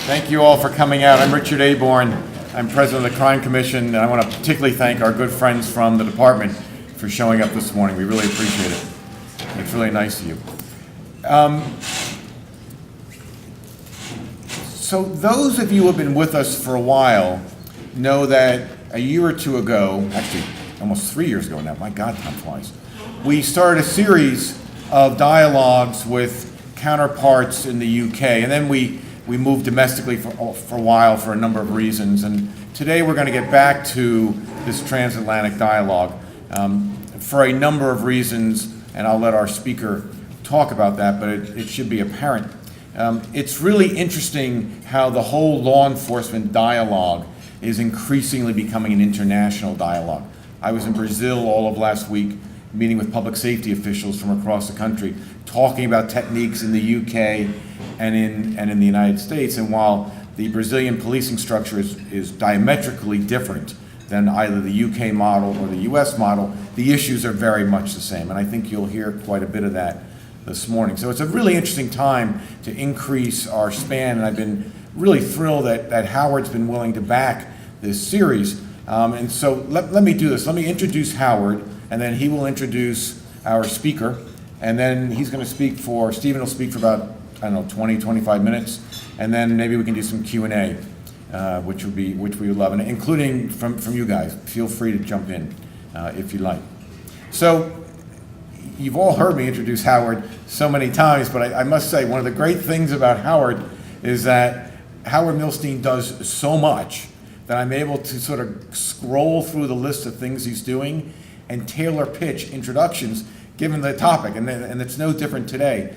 Thank you all for coming out. I'm Richard Aborn. I'm president of the Crime Commission, and I want to particularly thank our good friends from the department for showing up this morning. We really appreciate it. It's really nice of you. So those of you who have been with us for a while know that a year or two ago, actually almost 3 years ago now, my God, time flies, we started a series of dialogues with counterparts in the UK, and then we moved domestically for a while for a number of reasons, and today we're going to get back to this transatlantic dialogue for a number of reasons, and I'll let our speaker talk about that, but it should be apparent. It's really interesting how the whole law enforcement dialogue is increasingly becoming an international dialogue. I was in Brazil all of last week, meeting with public safety officials from across the country, talking about techniques in the UK and in the United States. And while the Brazilian policing structure is diametrically different than either the UK model or the US model, the issues are very much the same. And I think you'll hear quite a bit of that this morning. So it's a really interesting time to increase our span, and I've been really thrilled that Howard's been willing to back this series. And so let me do this. Let me introduce Howard, and then he will introduce our speaker, and then he's going to speak for, Stephen will speak for about, 20, 25 minutes, and then maybe we can do some Q&A, which we would love, and including from you guys. Feel free to jump in if you like. So you've all heard me introduce Howard so many times, but I must say one of the great things about Howard is that Howard Milstein does so much that I'm able to sort of scroll through the list of things he's doing and tailor pitch introductions given the topic, and it's no different today.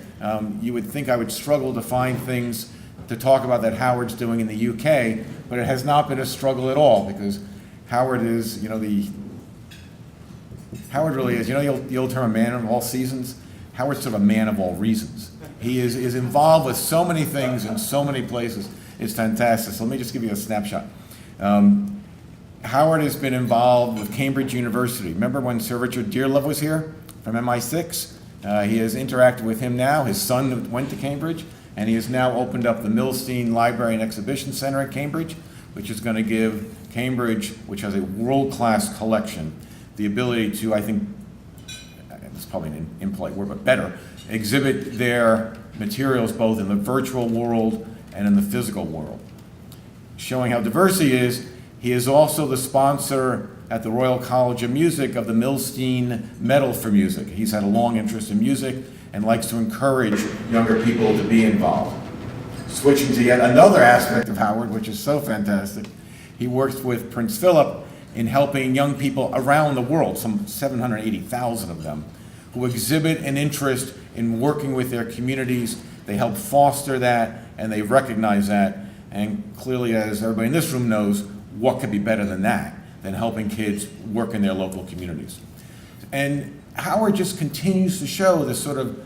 You would think I would struggle to find things to talk about that Howard's doing in the UK, but it has not been a struggle at all, because Howard is, Howard really is, the old term, a man of all seasons? Howard's sort of a man of all reasons. He is involved with so many things in so many places. It's fantastic. So let me just give you a snapshot. Howard has been involved with Cambridge University. Remember when Sir Richard Dearlove was here from MI6? He has interacted with him now. His son went to Cambridge, and he has now opened up the Milstein Library and Exhibition Center at Cambridge, which is going to give Cambridge, which has a world-class collection, the ability to, I think, it's probably an impolite word, but better, exhibit their materials both in the virtual world and in the physical world. Showing how diverse he is also the sponsor at the Royal College of Music of the Milstein Medal for Music. He's had a long interest in music and likes to encourage younger people to be involved. Switching to yet another aspect of Howard, which is so fantastic, he works with Prince Philip in helping young people around the world, some 780,000 of them, who exhibit an interest in working with their communities. They help foster that, and they recognize that. And clearly, as everybody in this room knows, what could be better than that, than helping kids work in their local communities? And Howard just continues to show this sort of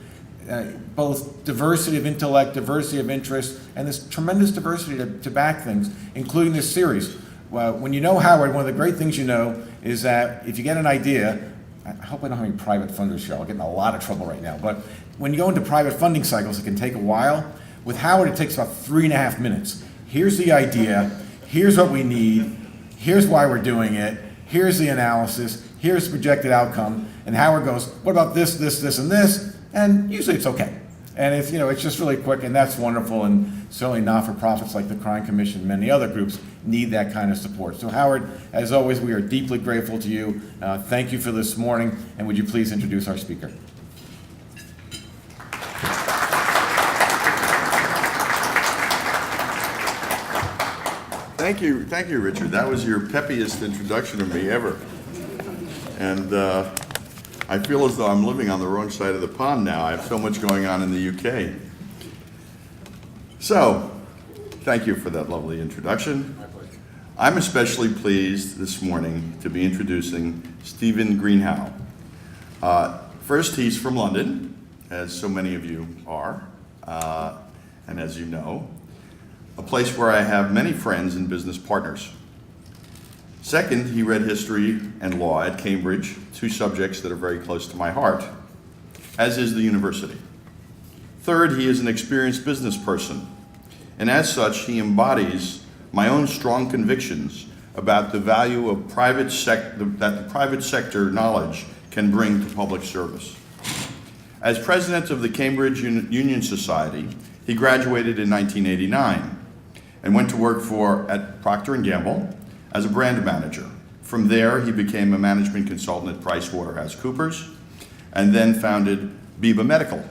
both diversity of intellect, diversity of interest, and this tremendous diversity to back things, including this series. Well, when you know Howard, one of the great things you know is that if you get an idea, I hope I don't have any private funders here, I'll get in a lot of trouble right now, but when you go into private funding cycles, it can take a while. With Howard, it takes about 3.5 minutes. Here's the idea, here's what we need, here's why we're doing it, here's the analysis, here's the projected outcome, and Howard goes, what about this, this, this, and this? And usually it's okay. And it's, it's just really quick, and that's wonderful, and certainly not-for-profits like the Crime Commission and many other groups need that kind of support. So Howard, as always, we are deeply grateful to you. Thank you for this morning, and would you please introduce our speaker? Thank you, Richard. That was your peppiest introduction of me ever. And I feel as though I'm living on the wrong side of the pond now. I have so much going on in the UK. So, thank you for that lovely introduction. My pleasure. I'm especially pleased this morning to be introducing Stephen Greenhalgh. First, he's from London, as so many of you are, and as you know, a place where I have many friends and business partners. Second, he read history and law at Cambridge, two subjects that are very close to my heart, as is the university. Third, he is an experienced business person, and as such, he embodies my own strong convictions about the value of that the private sector knowledge can bring to public service. As president of the Cambridge Union Society, he graduated in 1989 and went to work at Procter & Gamble as a brand manager. From there, he became a management consultant at PricewaterhouseCoopers and then founded Biba Medical.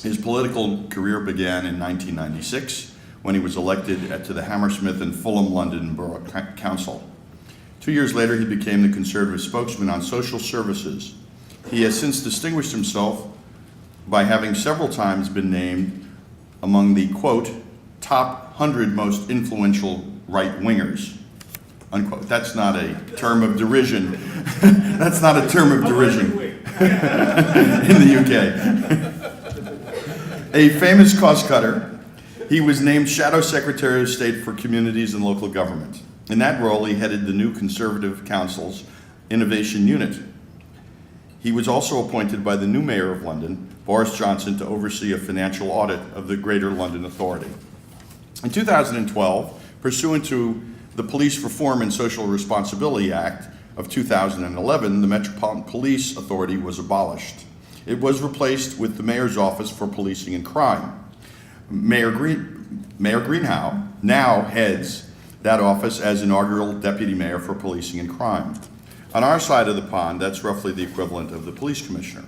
His political career began in 1996 when he was elected to the Hammersmith and Fulham London Borough Council. 2 years later, he became the Conservative spokesman on social services. He has since distinguished himself by having several times been named among the, quote, top 100 most influential right-wingers, unquote. That's not a term of derision. That's not a term of derision in the UK. A famous cost cutter, he was named Shadow Secretary of State for Communities and Local Government. In that role, he headed the new Conservative Council's Innovation Unit. He was also appointed by the new Mayor of London, Boris Johnson, to oversee a financial audit of the Greater London Authority. In 2012, pursuant to the Police Reform and Social Responsibility Act of 2011, the Metropolitan Police Authority was abolished. It was replaced with the Mayor's Office for Policing and Crime. Mayor Greenhalgh now heads that office as inaugural Deputy Mayor for Policing and Crime. On our side of the pond, that's roughly the equivalent of the Police Commissioner,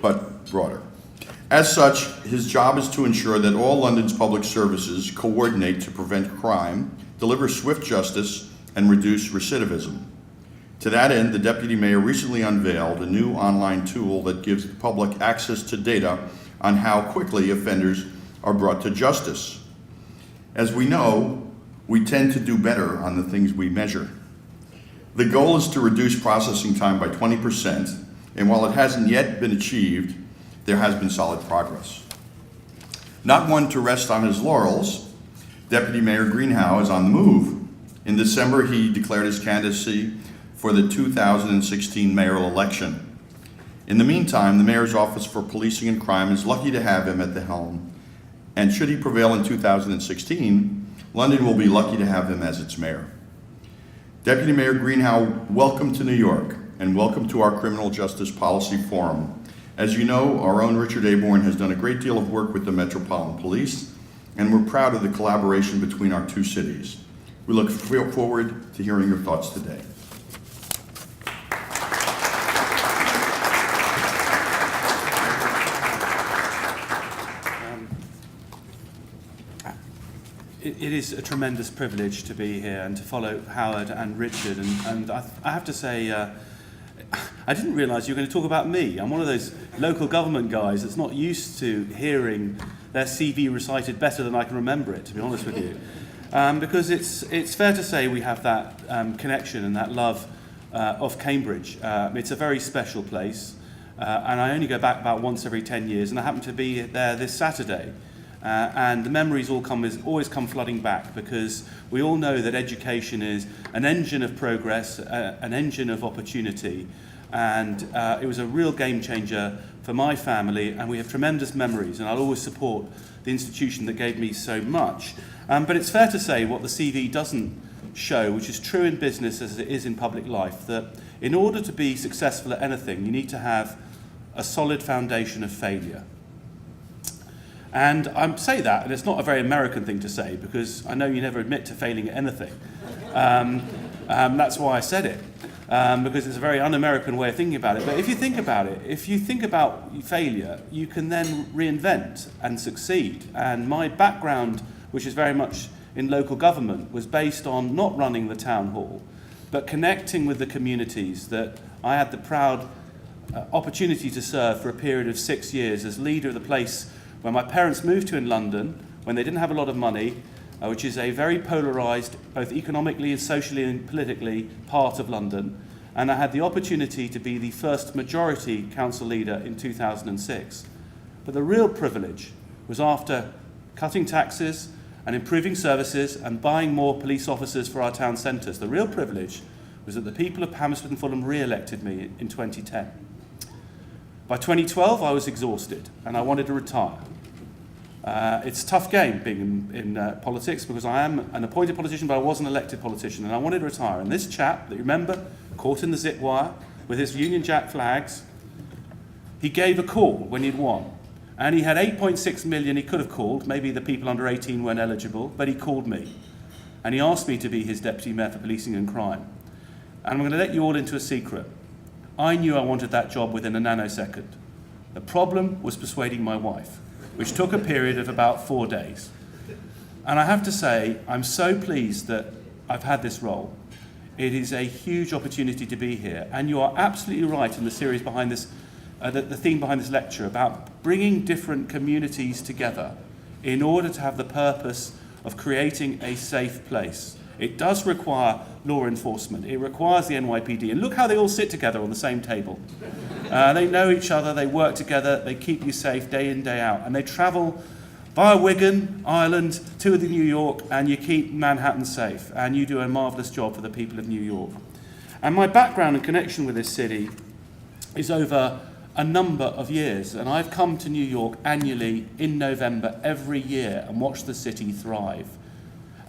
but broader. As such, his job is to ensure that all London's public services coordinate to prevent crime, deliver swift justice, and reduce recidivism. To that end, the Deputy Mayor recently unveiled a new online tool that gives the public access to data on how quickly offenders are brought to justice. As we know, we tend to do better on the things we measure. The goal is to reduce processing time by 20%, and while it hasn't yet been achieved, there has been solid progress. Not one to rest on his laurels, Deputy Mayor Greenhalgh is on the move. In December, he declared his candidacy for the 2016 mayoral election. In the meantime, the Mayor's Office for Policing and Crime is lucky to have him at the helm, and should he prevail in 2016, London will be lucky to have him as its mayor. Deputy Mayor Greenhalgh, welcome to New York, and welcome to our Criminal Justice Policy Forum. As you know, our own Richard Aborn has done a great deal of work with the Metropolitan Police, and we're proud of the collaboration between our two cities. We look forward to hearing your thoughts today. It is a tremendous privilege to be here and to follow Howard and Richard, and I have to say, I didn't realise you were going to talk about me. I'm one of those local government guys that's not used to hearing their CV recited better than I can remember it, to be honest with you. Because it's fair to say we have that connection and that love of Cambridge. It's a very special place, and I only go back about once every 10 years, and I happen to be there this Saturday. And the memories always come flooding back, because we all know that education is an engine of progress, an engine of opportunity, and it was a real game changer for my family, and we have tremendous memories, and I'll always support the institution that gave me so much. But it's fair to say what the CV doesn't show, which is true in business as it is in public life, that in order to be successful at anything, you need to have a solid foundation of failure. And I say that, and it's not a very American thing to say, because I know you never admit to failing at anything. That's why I said it, because it's a very un-American way of thinking about it. But if you think about it, if you think about failure, you can then reinvent and succeed. And my background, which is very much in local government, was based on not running the town hall, but connecting with the communities that I had the proud opportunity to serve for a period of 6 years as leader of the place where my parents moved to in London, when they didn't have a lot of money, which is a very polarised, both economically and socially and politically, part of London. And I had the opportunity to be the first majority council leader in 2006. But the real privilege was after cutting taxes and improving services and buying more police officers for our town centres. The real privilege was that the people of Hammersmith and Fulham re-elected me in 2010. By 2012, I was exhausted and I wanted to retire. It's a tough game being in politics because I am an appointed politician, but I was an elected politician, and I wanted to retire. And this chap that you remember, caught in the zip wire with his Union Jack flags, he gave a call when he'd won. And he had 8.6 million he could have called. Maybe the people under 18 weren't eligible, but he called me. And he asked me to be his deputy mayor for policing and crime. And I'm going to let you all into a secret. I knew I wanted that job within a nanosecond. The problem was persuading my wife, which took a period of about 4 days. And I have to say, I'm so pleased that I've had this role. It is a huge opportunity to be here. And you are absolutely right in the series behind this, the theme behind this lecture about bringing different communities together in order to have the purpose of creating a safe place. It does require law enforcement. It requires the NYPD. And look how they all sit together on the same table. They know each other, they work together, they keep you safe day in, day out. And they travel via Wigan, Ireland, to New York, and you keep Manhattan safe. And you do a marvellous job for the people of New York. And my background and connection with this city is over a number of years. And I've come to New York annually in November every year and watched the city thrive.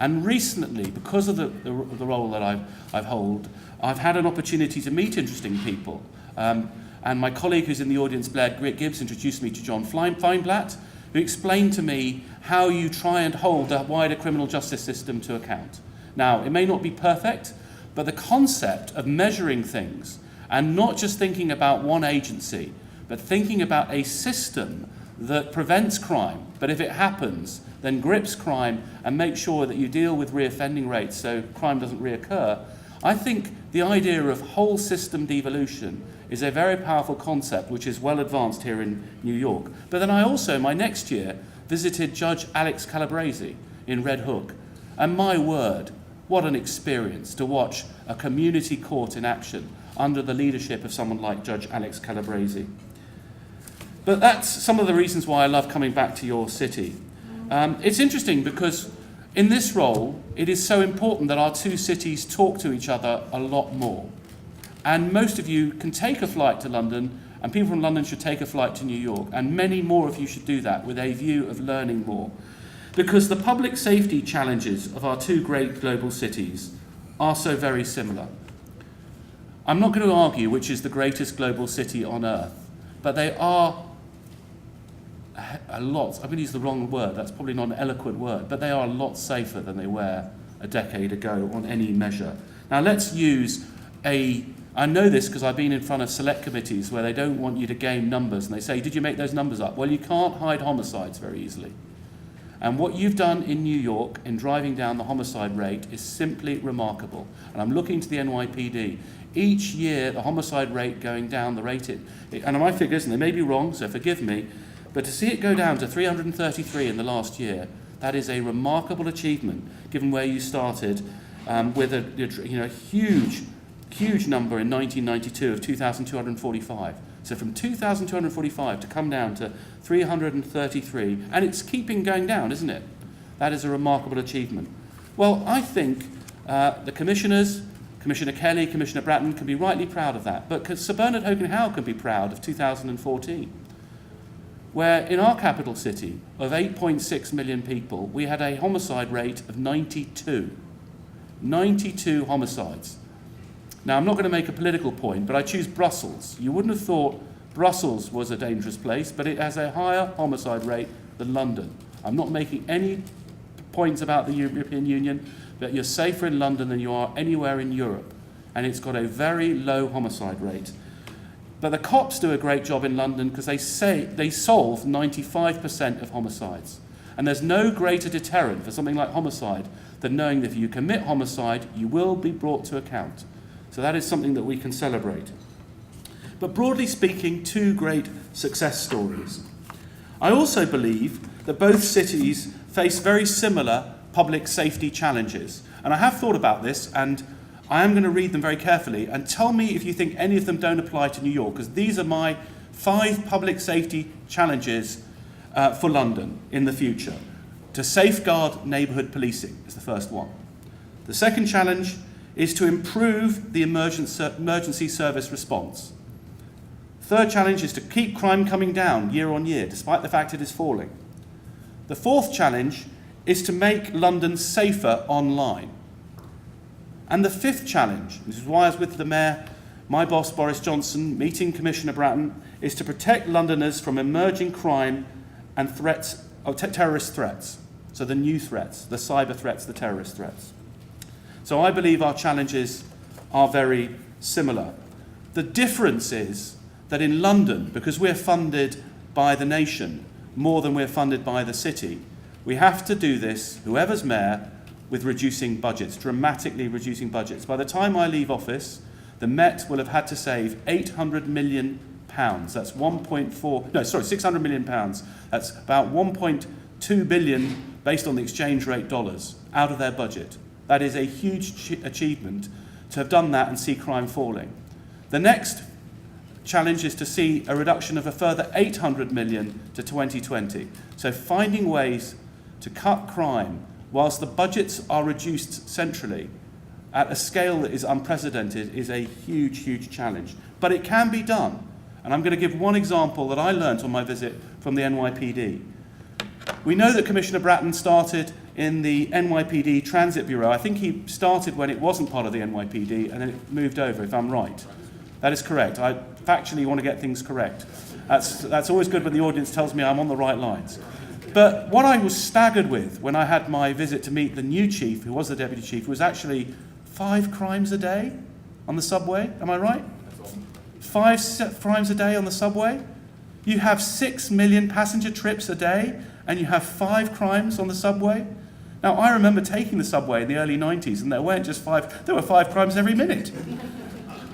And recently, because of the role that I've held, I've had an opportunity to meet interesting people. And my colleague who's in the audience, Blair Gibbs, introduced me to John Feinblatt, who explained to me how you try and hold the wider criminal justice system to account. Now, it may not be perfect, but the concept of measuring things and not just thinking about one agency, but thinking about a system that prevents crime, but if it happens, then grips crime and makes sure that you deal with reoffending rates so crime doesn't reoccur. I think the idea of whole system devolution is a very powerful concept which is well advanced here in New York. But then I also, my next year, visited Judge Alex Calabresi in Red Hook. And my word, what an experience to watch a community court in action under the leadership of someone like Judge Alex Calabresi. But that's some of the reasons why I love coming back to your city. It's interesting because in this role, it is so important that our two cities talk to each other a lot more. And most of you can take a flight to London, and people from London should take a flight to New York, and many more of you should do that with a view of learning more. Because the public safety challenges of our two great global cities are so very similar. I'm not going to argue which is the greatest global city on earth, but they are a lot, I'm going to use the wrong word, that's probably not an eloquent word, but they are a lot safer than they were a decade ago on any measure. Now let's use I know this because I've been in front of select committees where they don't want you to game numbers, and they say, did you make those numbers up? Well, you can't hide homicides very easily. And what you've done in New York in driving down the homicide rate is simply remarkable. And I'm looking to the NYPD. Each year, the homicide rate going down, the rate and my figures, and they may be wrong, so forgive me, but to see it go down to 333 in the last year, that is a remarkable achievement, given where you started with a huge number in 1992 of 2,245. So from 2,245 to come down to 333, and it's keeping going down, isn't it? That is a remarkable achievement. Well, I think the commissioners, Commissioner Kelly, Commissioner Bratton, can be rightly proud of that. But Sir Bernard Hogan-Howe can be proud of 2014, where in our capital city of 8.6 million people, we had a homicide rate of 92. 92 homicides. Now, I'm not going to make a political point, but I choose Brussels. You wouldn't have thought Brussels was a dangerous place, but it has a higher homicide rate than London. I'm not making any points about the European Union, but you're safer in London than you are anywhere in Europe, and it's got a very low homicide rate. But the cops do a great job in London because they solve 95% of homicides. And there's no greater deterrent for something like homicide than knowing that if you commit homicide, you will be brought to account. So that is something that we can celebrate. But broadly speaking, two great success stories. I also believe that both cities face very similar public safety challenges. And I have thought about this, and I am going to read them very carefully, and tell me if you think any of them don't apply to New York, because these are my 5 public safety challenges for London in the future. To safeguard neighbourhood policing is the first one. The second challenge is to improve the emergency service response. Third challenge is to keep crime coming down year on year, despite the fact it is falling. The fourth challenge is to make London safer online. And the fifth challenge, this is why I was with the Mayor, my boss Boris Johnson, meeting Commissioner Bratton, is to protect Londoners from emerging crime and threats, terrorist threats. So the new threats, the cyber threats, the terrorist threats. So I believe our challenges are very similar. The difference is that in London, because we're funded by the nation more than we're funded by the city, we have to do this, whoever's mayor, with reducing budgets, dramatically reducing budgets. By the time I leave office, the Met will have had to save £800 million. That's 600 million pounds. That's about 1.2 billion based on the exchange rate dollars out of their budget. That is a huge achievement to have done that and see crime falling. The next challenge is to see a reduction of a further 800 million to 2020. So finding ways to cut crime whilst the budgets are reduced centrally at a scale that is unprecedented is a huge, huge challenge. But it can be done. And I'm going to give one example that I learnt on my visit from the NYPD. We know that Commissioner Bratton started in the NYPD Transit Bureau. I think he started when it wasn't part of the NYPD and then it moved over, if I'm right. That is correct. I factually want to get things correct. That's always good when the audience tells me I'm on the right lines. But what I was staggered with when I had my visit to meet the new chief, who was the deputy chief, was actually 5 crimes a day on the subway. Am I right? 5 crimes a day on the subway? You have 6 million passenger trips a day and you have 5 crimes on the subway? Now, I remember taking the subway in the early 90s and there weren't just 5, there were 5 crimes every minute.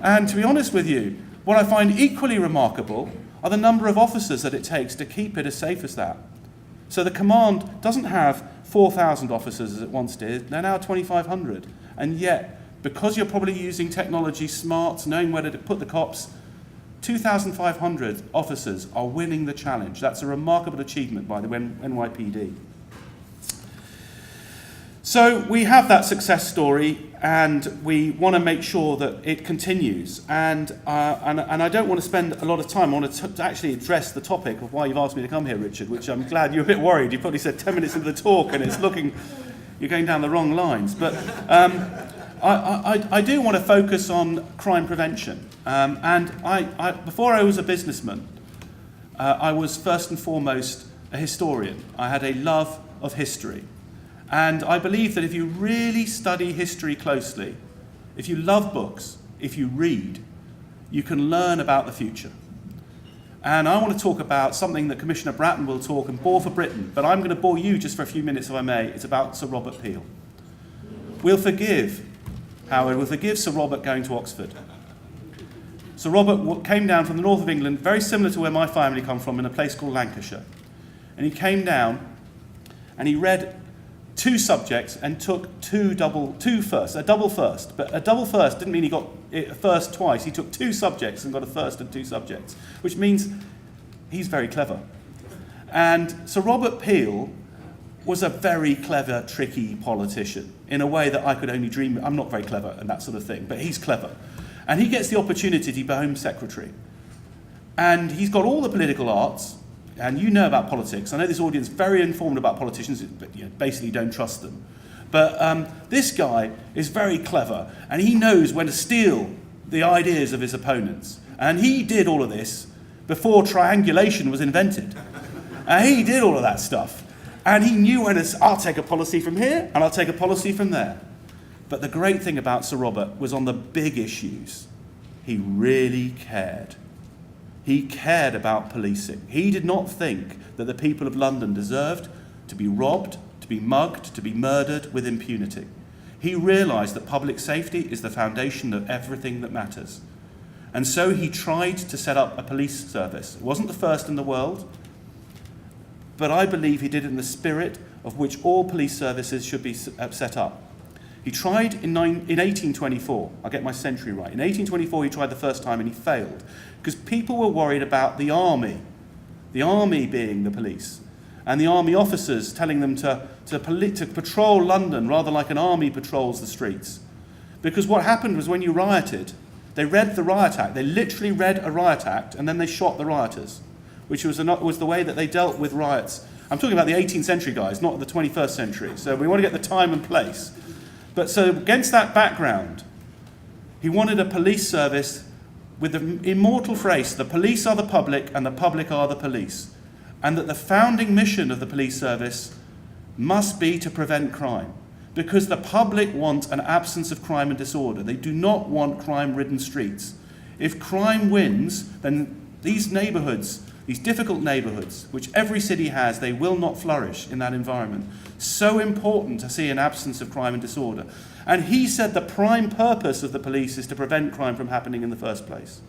And to be honest with you, what I find equally remarkable are the number of officers that it takes to keep it as safe as that. So the command doesn't have 4,000 officers as it once did, they're now 2,500. And yet, because you're probably using technology, smarts, knowing where to put the cops, 2,500 officers are winning the challenge. That's a remarkable achievement by the NYPD. So we have that success story and we want to make sure that it continues. And I don't want to spend a lot of time. I want to actually address the topic of why you've asked me to come here, Richard, which I'm glad you're a bit worried. You probably said 10 minutes into the talk and it's looking, you're going down the wrong lines. But I do want to focus on crime prevention. Before I was a businessman, I was first and foremost a historian. I had a love of history. And I believe that if you really study history closely, if you love books, if you read, you can learn about the future. And I want to talk about something that Commissioner Bratton will talk and bore for Britain, but I'm going to bore you just for a few minutes if I may. It's about Sir Robert Peel. We'll forgive Sir Robert going to Oxford. Sir Robert came down from the north of England, very similar to where my family come from, in a place called Lancashire. And he came down and he read 2 subjects and took 2 firsts, a double first. But a double first didn't mean he got a first twice. He took 2 subjects and got a first and 2 subjects, which means he's very clever. And Sir Robert Peel was a very clever, tricky politician in a way that I could only dream. I'm not very clever and that sort of thing, but he's clever. And he gets the opportunity to be Home Secretary. And he's got all the political arts, and you know about politics. I know this audience is very informed about politicians, but basically don't trust them. But this guy is very clever, and he knows when to steal the ideas of his opponents. And he did all of this before triangulation was invented. And he did all of that stuff. And he knew when I'll take a policy from here, and I'll take a policy from there. But the great thing about Sir Robert was on the big issues, he really cared. He cared about policing. He did not think that the people of London deserved to be robbed, to be mugged, to be murdered with impunity. He realised that public safety is the foundation of everything that matters. And so he tried to set up a police service. It wasn't the first in the world, but I believe he did it in the spirit of which all police services should be set up. He tried in 1824, I'll get my century right. In 1824 he tried the first time and he failed because people were worried about the army being the police, and the army officers telling them to patrol London rather like an army patrols the streets. Because what happened was when you rioted, They read the Riot Act. They literally read a Riot Act, and then they shot the rioters, which was the way that they dealt with riots. I'm talking about the 18th century, guys, not the 21st century. So we want to get the time and place. But so against that background, he wanted a police service with the immortal phrase, the police are the public and the public are the police. And that the founding mission of the police service must be to prevent crime. Because the public want an absence of crime and disorder. They do not want crime-ridden streets. If crime wins, then these neighbourhoods, these difficult neighbourhoods, which every city has, they will not flourish in that environment. So important to see an absence of crime and disorder. And he said the prime purpose of the police is to prevent crime from happening in the first place.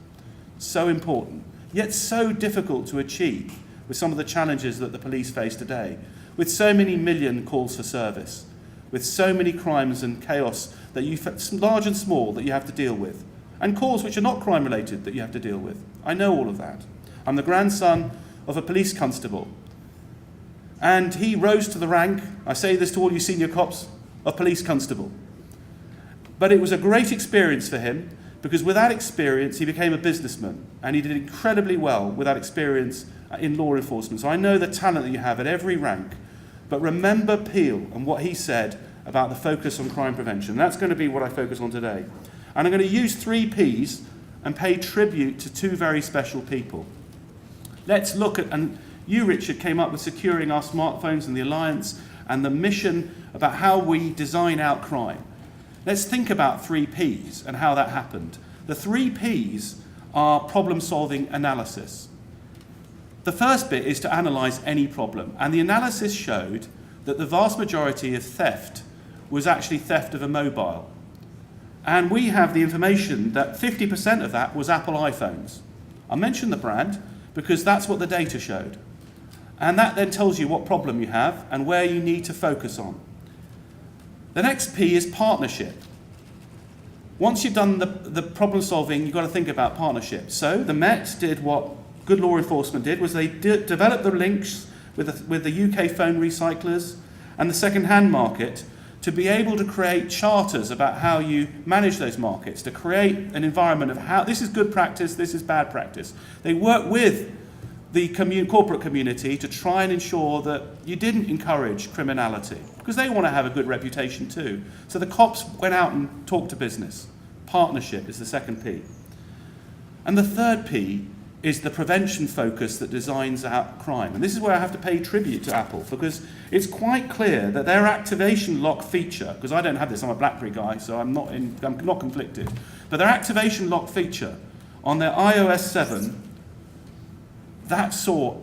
So important, yet so difficult to achieve with some of the challenges that the police face today, with so many million calls for service, with so many crimes and chaos that large and small, that you have to deal with, and calls which are not crime related that you have to deal with. I know all of that. I'm the grandson of a police constable, and he rose to the rank, I say this to all you senior cops, of police constable. But it was a great experience for him, because with that experience he became a businessman, and he did incredibly well with that experience in law enforcement. So I know the talent that you have at every rank. But remember Peel and what he said about the focus on crime prevention. That's going to be what I focus on today. And I'm going to use 3 Ps and pay tribute to 2 very special people. Let's look at, and you, Richard, came up with securing our smartphones and the Alliance and the mission about how we design out crime. Let's think about 3 Ps and how that happened. The 3 Ps are problem-solving analysis. The first bit is to analyse any problem, and the analysis showed that the vast majority of theft was actually theft of a mobile. And we have the information that 50% of that was Apple iPhones. I mention the brand because that's what the data showed. And that then tells you what problem you have and where you need to focus on. The next P is partnership. Once you've done the problem solving, you've got to think about partnership. So the Met did what good law enforcement did, was they developed the links with the UK phone recyclers and the second-hand market to be able to create charters about how you manage those markets, to create an environment of how this is good practice, this is bad practice. They work with the corporate community to try and ensure that you didn't encourage criminality, because they want to have a good reputation too. So the cops went out and talked to business. Partnership is the second P. And the third P is the prevention focus that designs out crime. And this is where I have to pay tribute to Apple, because it's quite clear that their activation lock feature, because I don't have this, I'm a BlackBerry guy, so I'm not conflicted, but their activation lock feature on their iOS 7, that saw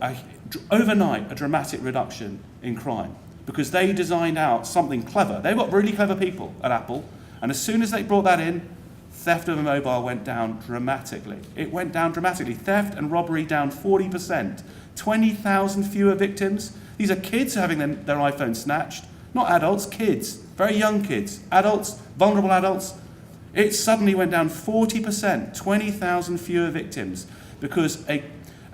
overnight a dramatic reduction in crime, because they designed out something clever. They've got really clever people at Apple, and as soon as they brought that in, theft of a mobile went down dramatically. It went down dramatically. Theft and robbery down 40%. 20,000 fewer victims. These are kids having their iPhone snatched, not adults, kids, very young kids, adults, vulnerable adults. It suddenly went down 40%, 20,000 fewer victims, because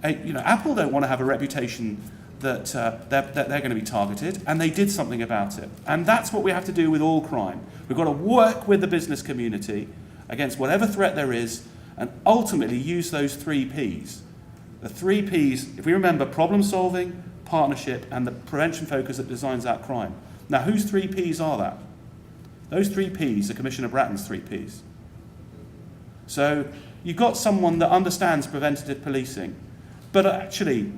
Apple don't want to have a reputation that they're going to be targeted, and they did something about it. And that's what we have to do with all crime. We've got to work with the business community against whatever threat there is, and ultimately use those 3 Ps. The 3 Ps, if we remember, problem solving, partnership, and the prevention focus that designs out crime. Now, whose 3 Ps are that? Those 3 Ps are Commissioner Bratton's 3 Ps. So you've got someone that understands preventative policing, but actually,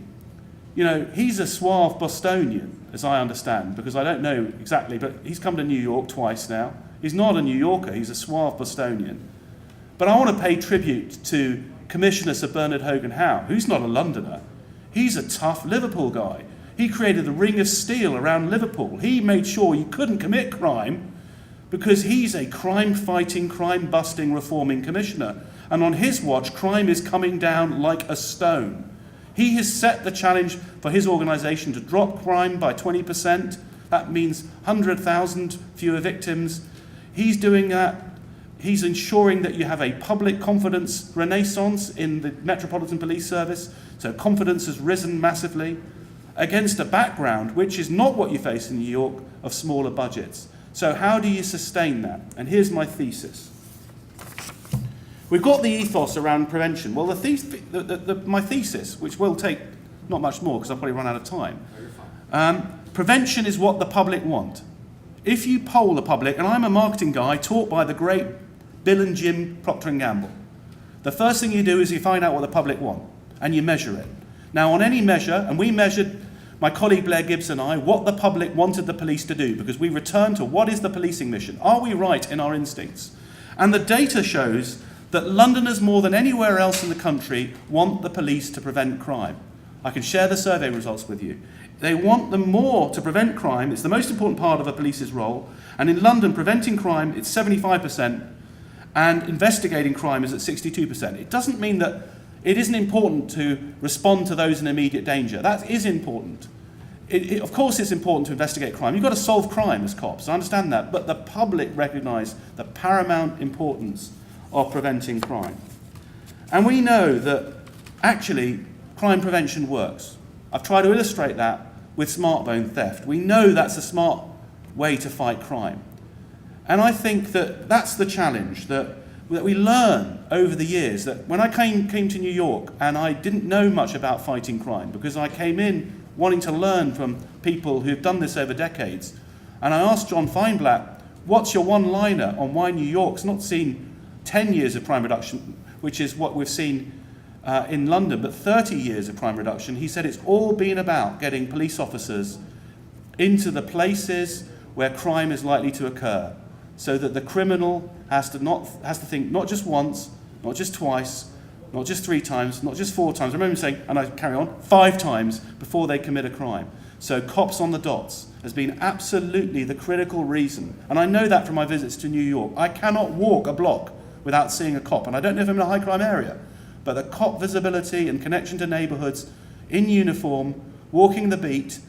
he's a suave Bostonian, as I understand, because I don't know exactly, but he's come to New York twice now. He's not a New Yorker, he's a suave Bostonian. But I want to pay tribute to Commissioner Sir Bernard Hogan-Howe, who's not a Londoner. He's a tough Liverpool guy. He created the Ring of Steel around Liverpool. He made sure you couldn't commit crime because he's a crime-fighting, crime-busting, reforming commissioner. And on his watch, crime is coming down like a stone. He has set the challenge for his organisation to drop crime by 20%. That means 100,000 fewer victims. He's doing that. He's ensuring that you have a public confidence renaissance in the Metropolitan Police Service. So confidence has risen massively against a background which is not what you face in New York of smaller budgets. So how do you sustain that? And here's my thesis. We've got the ethos around prevention. Well, my thesis, which will take not much more because I'll probably run out of time. Prevention is what the public want. If you poll the public, and I'm a marketing guy taught by the great Bill and Jim Procter & Gamble, the first thing you do is you find out what the public want, and you measure it. Now, on any measure, and we measured, my colleague Blair Gibbs and I, what the public wanted the police to do, because we returned to what is the policing mission? Are we right in our instincts? And the data shows that Londoners, more than anywhere else in the country, want the police to prevent crime. I can share the survey results with you. They want them more to prevent crime. It's the most important part of a police's role. And in London, preventing crime, it's 75%, and investigating crime is at 62%. It doesn't mean that it isn't important to respond to those in immediate danger. That is important. Of course it's important to investigate crime. You've got to solve crime as cops, I understand that, but the public recognise the paramount importance of preventing crime. And we know that actually crime prevention works. I've tried to illustrate that with smartphone theft. We know that's a smart way to fight crime. And I think that that's the challenge, that we learn over the years. That when I came to New York, and I didn't know much about fighting crime, because I came in wanting to learn from people who've done this over decades, and I asked John Feinblatt, what's your one-liner on why New York's not seen 10 years of crime reduction, which is what we've seen in London, but 30 years of crime reduction? He said it's all been about getting police officers into the places where crime is likely to occur, so that the criminal has to think not just once, not just twice, not just 3 times, not just 4 times. I remember him saying, and I carry on, 5 times before they commit a crime. So cops on the dots has been absolutely the critical reason. And I know that from my visits to New York. I cannot walk a block without seeing a cop. And I don't know if I'm in a high crime area, but the cop visibility and connection to neighbourhoods in uniform, walking the beat,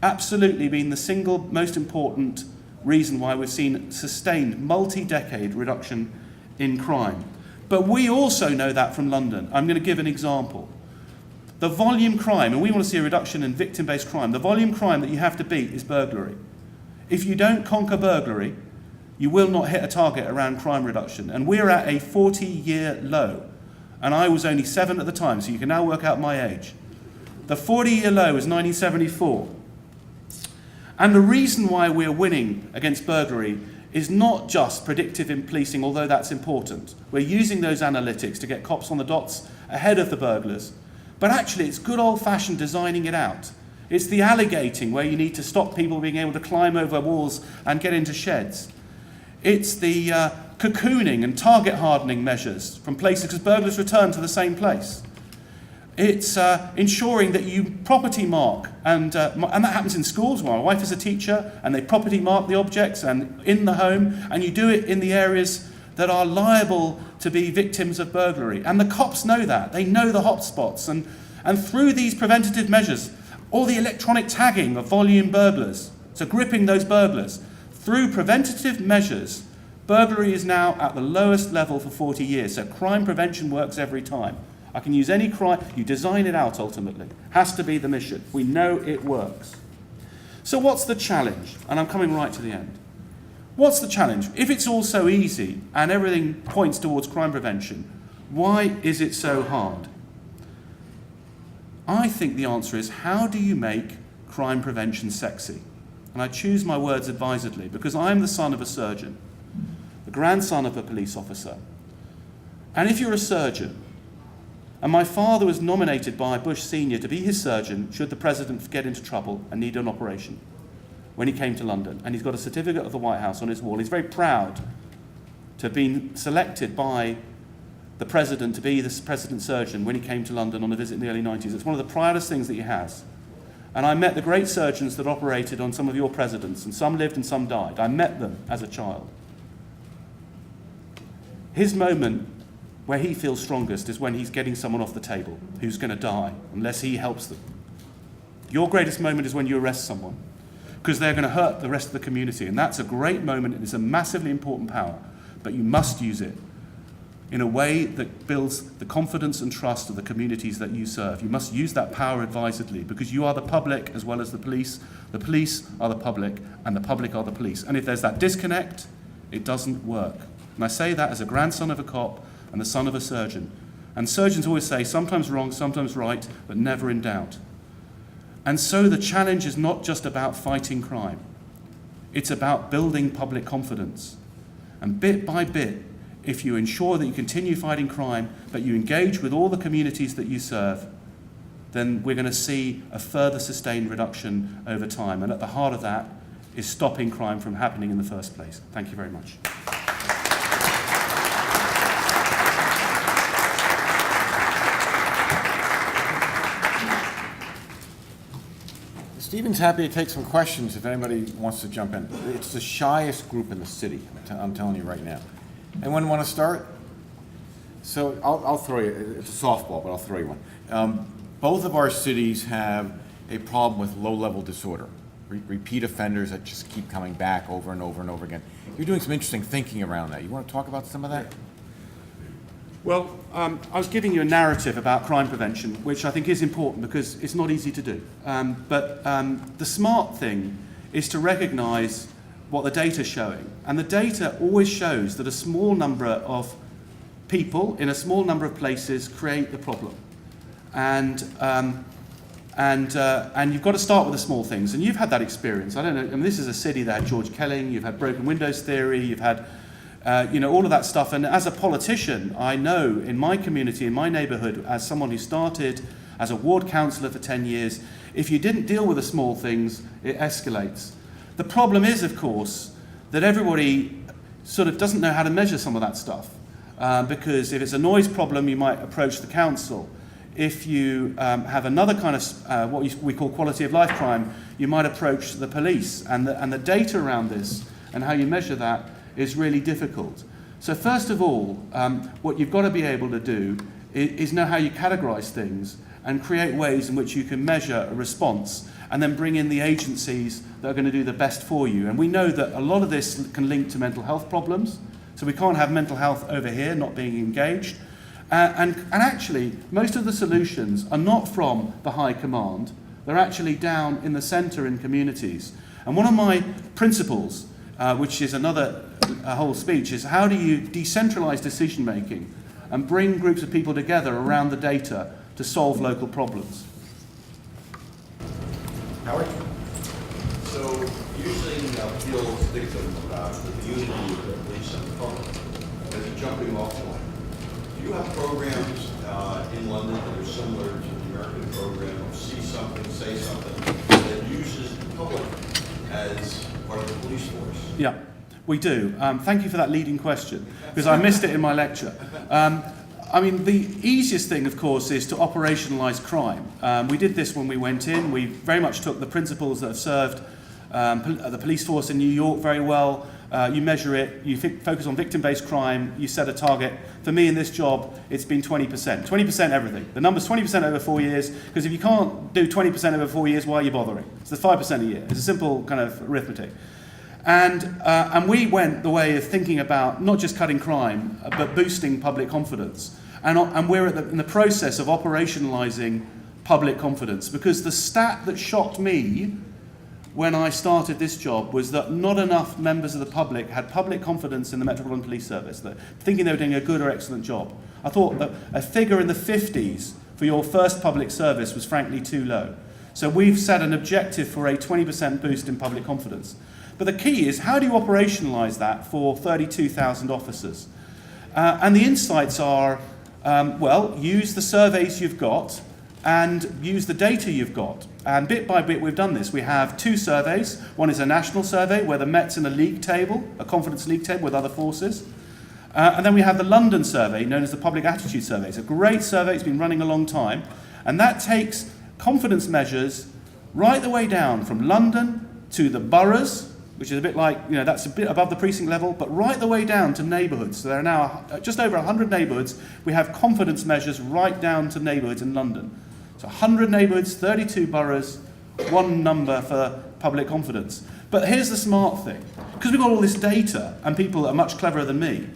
absolutely been the single most important reason why we've seen sustained multi-decade reduction in crime. But we also know that from London. I'm going to give an example. The volume crime, and we want to see a reduction in victim-based crime, the volume crime that you have to beat is burglary. If you don't conquer burglary, you will not hit a target around crime reduction. And we're at a 40-year low. And I was only 7 at the time, so you can now work out my age. The 40-year low is 1974. And the reason why we're winning against burglary is not just predictive in policing, although that's important. We're using those analytics to get cops on the dots ahead of the burglars. But actually, it's good old-fashioned designing it out. It's the alligating, where you need to stop people being able to climb over walls and get into sheds. It's the cocooning and target hardening measures from places, because burglars return to the same place. It's ensuring that you property mark, and that happens in schools. My wife is a teacher, and they property mark the objects and in the home, and you do it in the areas that are liable to be victims of burglary. And the cops know that. They know the hot spots. And through these preventative measures, all the electronic tagging of volume burglars, so gripping those burglars, through preventative measures, burglary is now at the lowest level for 40 years. So crime prevention works every time. I can use any crime. You design it out ultimately. Has to be the mission. We know it works. So what's the challenge? And I'm coming right to the end. What's the challenge? If it's all so easy and everything points towards crime prevention, why is it so hard? I think the answer is, how do you make crime prevention sexy? And I choose my words advisedly, because I am the son of a surgeon, the grandson of a police officer. And if you're a surgeon, and my father was nominated by Bush Senior to be his surgeon should the president get into trouble and need an operation when he came to London. And he's got a certificate of the White House on his wall. He's very proud to have been selected by the president to be the president's surgeon when he came to London on a visit in the early 90s. It's one of the proudest things that he has. And I met the great surgeons that operated on some of your presidents, and some lived and some died. I met them as a child. His moment where he feels strongest is when he's getting someone off the table who's going to die unless he helps them. Your greatest moment is when you arrest someone, because they're going to hurt the rest of the community, and that's a great moment. It's a massively important power, but you must use it in a way that builds the confidence and trust of the communities that you serve. You must use that power advisedly, because you are the public as well as the police. The police are the public, and the public are the police. And if there's that disconnect, it doesn't work. And I say that as a grandson of a cop, and the son of a surgeon. And surgeons always say, sometimes wrong, sometimes right, but never in doubt. And so the challenge is not just about fighting crime. It's about building public confidence. And bit by bit, if you ensure that you continue fighting crime, but you engage with all the communities that you serve, then we're going to see a further sustained reduction over time. And at the heart of that is stopping crime from happening in the first place. Thank you very much. Stephen's happy to take some questions if anybody wants to jump in. It's the shyest group in the city, I'm telling you right now. Anyone want to start? So I'll throw you, it's a softball, but I'll throw you one. Both of our cities have a problem with low-level disorder, repeat offenders that just keep coming back over and over and over again. You're doing some interesting thinking around that. You want to talk about some of that? Well, I was giving you a narrative about crime prevention, which I think is important because it's not easy to do. But the smart thing is to recognise what the data is showing. And the data always shows that a small number of people in a small number of places create the problem. And you've got to start with the small things. And you've had that experience. I don't know, I mean, this is a city that had George Kelling, you've had broken windows theory, you've had all of that stuff. And as a politician, I know in my community, in my neighbourhood, as someone who started as a ward councillor for 10 years, if you didn't deal with the small things, it escalates. The problem is, of course, that everybody sort of doesn't know how to measure some of that stuff. Because if it's a noise problem, you might approach the council. If you have another kind of what we call quality of life crime, you might approach the police. And the data around this and how you measure that is really difficult. So first of all, what you've got to be able to do is know how you categorize things and create ways in which you can measure a response and then bring in the agencies that are going to do the best for you. And we know that a lot of this can link to mental health problems. So we can't have mental health over here not being engaged. And actually, most of the solutions are not from the high command. They're actually down in the centre in communities. And one of my principles, which is another whole speech, is how do you decentralise decision making and bring groups of people together around the data to solve local problems. Howard? So usually appeals victims about the unity of the police and the public as a jumping off point. Do you have programs in London that are similar to the American program of see something, say something, that uses the public as part of the police force? Yeah, we do. Thank you for that leading question, because I missed it in my lecture. I mean, the easiest thing, of course, is to operationalise crime. We did this when we went in. We very much took the principles that have served the police force in New York very well. You measure it, you focus on victim-based crime, you set a target. For me in this job, it's been 20%. 20% everything. The number's 20% over 4 years, because if you can't do 20% over 4 years, why are you bothering? So it's 5% a year. It's a simple kind of arithmetic. And we went the way of thinking about not just cutting crime, but boosting public confidence. And we're in the process of operationalising public confidence, because the stat that shocked me when I started this job was that not enough members of the public had public confidence in the Metropolitan Police Service, thinking they were doing a good or excellent job. I thought that a figure in the 50s for your first public service was frankly too low. So we've set an objective for a 20% boost in public confidence. But the key is, how do you operationalise that for 32,000 officers? And the insights are, use the surveys you've got and use the data you've got. And bit by bit we've done this. We have 2 surveys. One is a national survey where the Met's in a league table, a confidence league table with other forces. And then we have the London survey, known as the Public Attitude Survey. It's a great survey, it's been running a long time. And that takes confidence measures right the way down from London to the boroughs, which is a bit like, that's a bit above the precinct level, but right the way down to neighbourhoods. So there are now just over 100 neighbourhoods. We have confidence measures right down to neighbourhoods in London. So 100 neighbourhoods, 32 boroughs, 1 number for public confidence. But here's the smart thing. Because we've got all this data, and people that are much cleverer than me,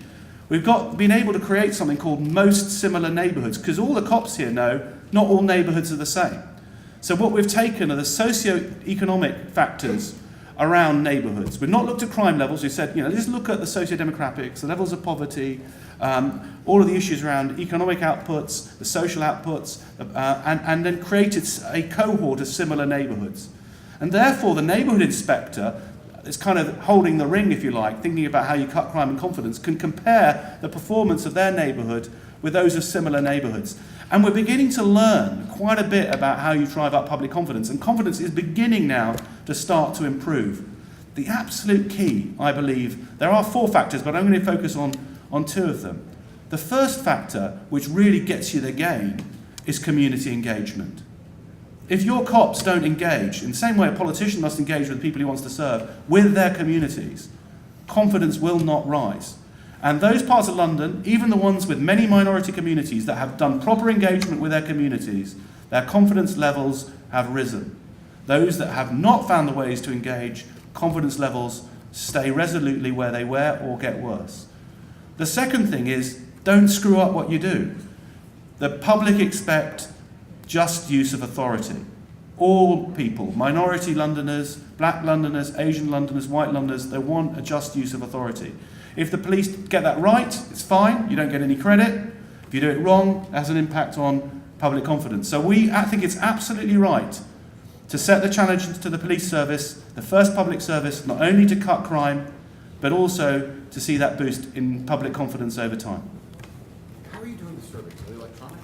we've been able to create something called most similar neighbourhoods, because all the cops here know not all neighbourhoods are the same. So what we've taken are the socio-economic factors around neighbourhoods. We've not looked at crime levels. We said, let's look at the socio-demographics, the levels of poverty, all of the issues around economic outputs, the social outputs, and then created a cohort of similar neighbourhoods. And therefore, the neighbourhood inspector is kind of holding the ring, if you like, thinking about how you cut crime and confidence, can compare the performance of their neighbourhood with those of similar neighbourhoods. And we're beginning to learn quite a bit about how you drive up public confidence, and confidence is beginning now to start to improve. The absolute key, I believe, there are 4 factors, but I'm going to focus on 2 of them. The first factor, which really gets you the gain, is community engagement. If your cops don't engage, in the same way a politician must engage with the people he wants to serve, with their communities, confidence will not rise. And those parts of London, even the ones with many minority communities that have done proper engagement with their communities, their confidence levels have risen. Those that have not found the ways to engage, confidence levels stay resolutely where they were or get worse. The second thing is, don't screw up what you do. The public expect just use of authority. All people, minority Londoners, black Londoners, Asian Londoners, white Londoners, they want a just use of authority. If the police get that right, it's fine, you don't get any credit. If you do it wrong, it has an impact on public confidence. So I think it's absolutely right to set the challenge to the police service, the first public service, not only to cut crime, but also to see that boost in public confidence over time. How are you doing the surveys? Are they electronic?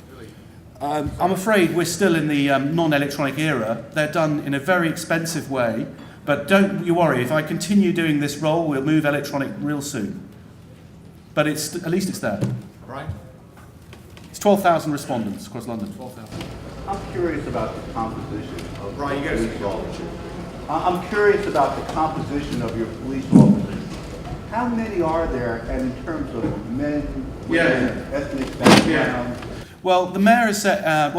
I'm afraid we're still in the non-electronic era. They're done in a very expensive way, but don't you worry, if I continue doing this role, we'll move electronic real soon. But at least it's there. Right? It's 12,000 respondents across London. 12,000. I'm curious about the composition of Brian, you got to speak all. I'm curious about the composition of your police officers. How many are there, and in terms of men, women, ethnic background? Well, the mayor has said.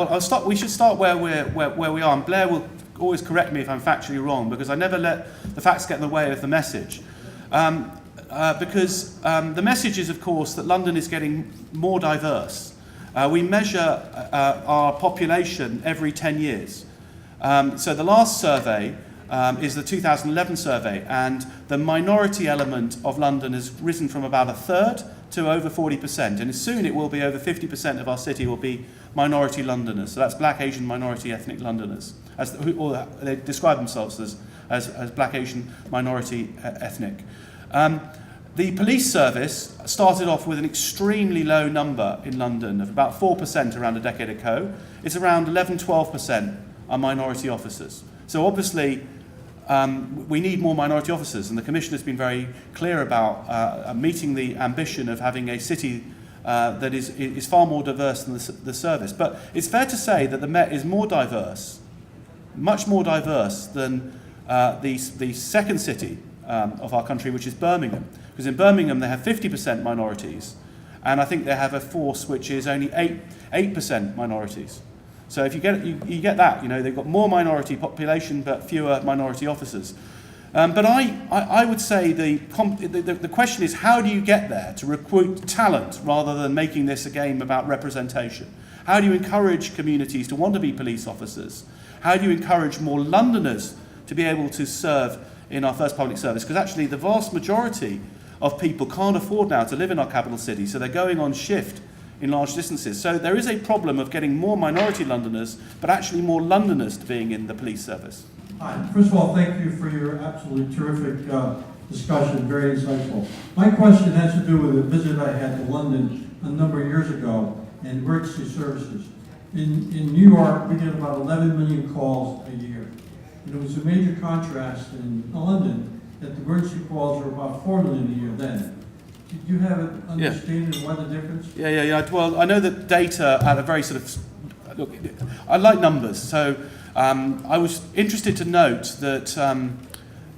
We should start where we are. And Blair will always correct me if I'm factually wrong, because I never let the facts get in the way of the message. Because the message is, of course, that London is getting more diverse. We measure our population every 10 years. So the last survey is the 2011 survey, and the minority element of London has risen from about 1/3 to over 40%, and soon it will be over 50% of our city will be minority Londoners. So that's black, Asian, minority, ethnic Londoners. Or they describe themselves as black, Asian, minority, ethnic. The police service started off with an extremely low number in London of about 4% around a decade ago. It's around 11-12% are minority officers. So obviously, we need more minority officers, and the Commission has been very clear about meeting the ambition of having a city that is far more diverse than the service. But it's fair to say that the Met is more diverse, much more diverse than the second city of our country, which is Birmingham. Because in Birmingham they have 50% minorities, and I think they have a force which is only 8% minorities. So if you get that, they've got more minority population but fewer minority officers. But I would say the question is, how do you get there to recruit talent rather than making this a game about representation? How do you encourage communities to want to be police officers? How do you encourage more Londoners to be able to serve in our first public service? Because actually the vast majority of people can't afford now to live in our capital city, so they're going on shift in large distances. So there is a problem of getting more minority Londoners, but actually more Londoners being in the police service. Hi. First of all, thank you for your absolutely terrific discussion, very insightful. My question has to do with a visit I had to London a number of years ago and emergency services. In New York, we get about 11 million calls a year. And it was a major contrast in London that the emergency calls were about 4 million a year then. Did you have an understanding of why the difference? Yeah. Well, I know that data at a very sort of... Look, I like numbers, so I was interested to note that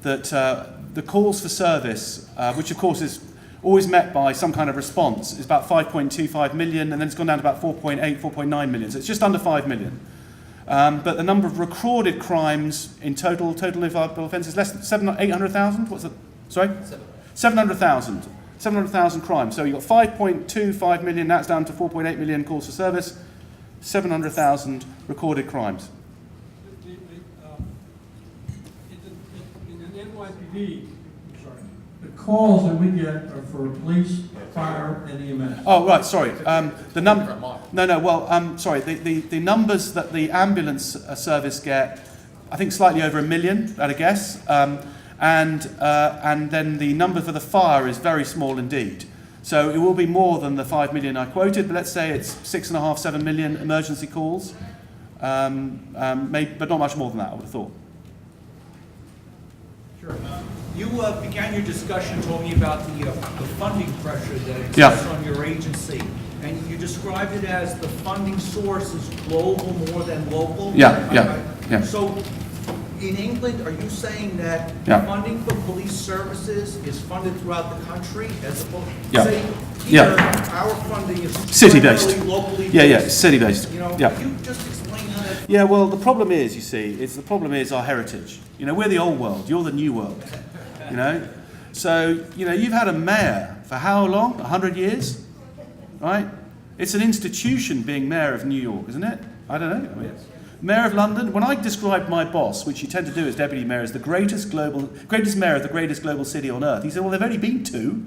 the calls for service, which of course is always met by some kind of response, is about 5.25 million, and then it's gone down to about 4.8, 4.9 million, so it's just under 5 million. But the number of recorded crimes in total offences, less than 800,000? What's it? Sorry? 700,000. 700,000 crimes. So you've got 5.25 million, that's down to 4.8 million calls for service, 700,000 recorded crimes. In the NYPD The calls that we get are for police, fire, and EMS. Oh, right, sorry. The sorry. The numbers that the ambulance service get, I think slightly over 1 million, at a guess. And then the number for the fire is very small indeed. So it will be more than the 5 million I quoted, but let's say it's 6.5, 7 million emergency calls. But not much more than that, I would have thought. Sure. You began your discussion talking about the funding pressure that exists on your agency, and you described it as the funding source is global more than local. Yeah. So, in England, are you saying that funding for police services is funded throughout the country as opposed to say here, our funding is city-based, locally based. City-based. You know, can you just explain how that? Yeah, well, the problem is, you see, the problem is our heritage. You know, we're the old world, you're the new world. You know, so you've had a mayor for how long? 100 years, right? It's an institution being mayor of New York, isn't it? I don't know. I mean, mayor of London. When I described my boss, which you tend to do as deputy mayor, as the greatest mayor of the greatest global city on earth, he said, "Well, they've only been 2."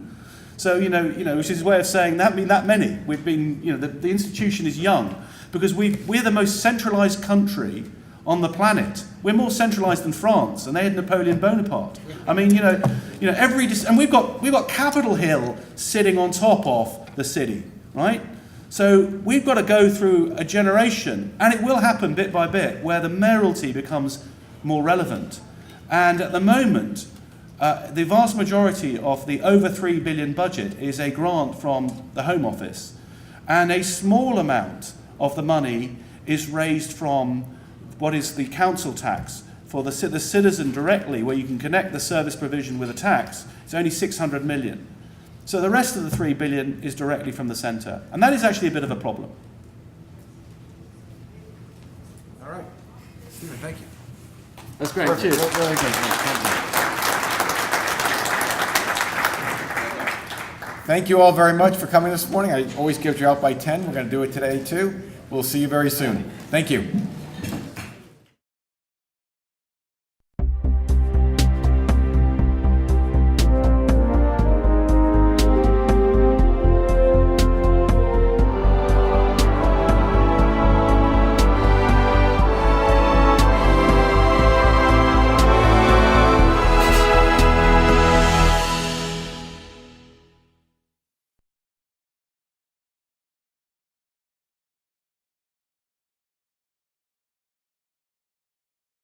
So which is his way of saying that mean that many. We've been, the institution is young because we're the most centralised country on the planet. We're more centralised than France, and they had Napoleon Bonaparte. I mean, and we've got Capitol Hill sitting on top of the city, right? So we've got to go through a generation, and it will happen bit by bit, where the mayoralty becomes more relevant. And at the moment, the vast majority of the over 3 billion budget is a grant from the Home Office, and a small amount of the money is raised from what is the council tax for the citizen directly, where you can connect the service provision with a tax. It's only 600 million. So the rest of the 3 billion is directly from the centre, and that is actually a bit of a problem. All right. Stephen, thank you. That's great. Perfect. Cheers. Very good. Thank you. Thank you all very much for coming this morning. I always give you out by 10. We're going to do it today too. We'll see you very soon. Thank you.